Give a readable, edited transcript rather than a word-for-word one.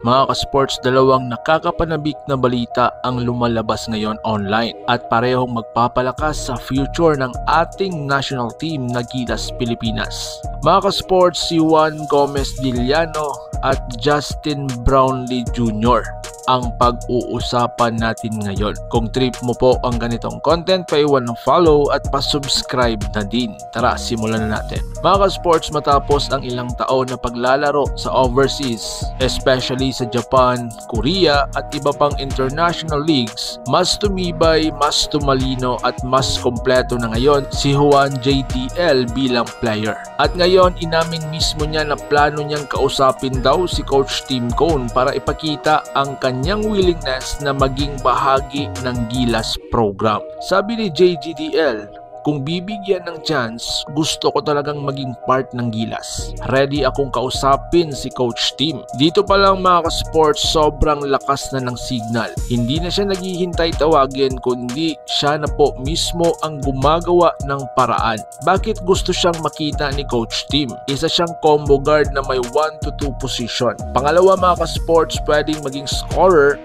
Mga ka-sports, dalawang nakakapanabik na balita ang lumalabas ngayon online at parehong magpapalakas sa future ng ating national team na Gilas Pilipinas. Mga ka-sports, si Juan Gomez Diliano at Justin Brownlee Jr. ang pag-uusapan natin ngayon. Kung trip mo po ang ganitong content, paiwan ng follow at pa-subscribe na din. Tara, simulan na natin. Mga ka-sports, matapos ang ilang taon na paglalaro sa overseas, especially sa Japan, Korea at iba pang international leagues, mas tumibay, mas tumalino at mas kompleto na ngayon si Juan JTL bilang player. At ngayon, inamin mismo niya na plano niyang kausapin daw si Coach Tim Cone para ipakita ang kanyang willingness na maging bahagi ng Gilas program. Sabi ni JGDL, kung bibigyan ng chance, gusto ko talagang maging part ng Gilas. Ready akong kausapin si Coach Tim. Dito pa lang mga ka-sports, sobrang lakas na ng signal. Hindi na siya naghihintay tawagin, kundi siya na po mismo ang gumagawa ng paraan. Bakit gusto siyang makita ni Coach Tim? Isa siyang combo guard na may 1-2 position. Pangalawa mga ka-sports, pwedeng maging scorer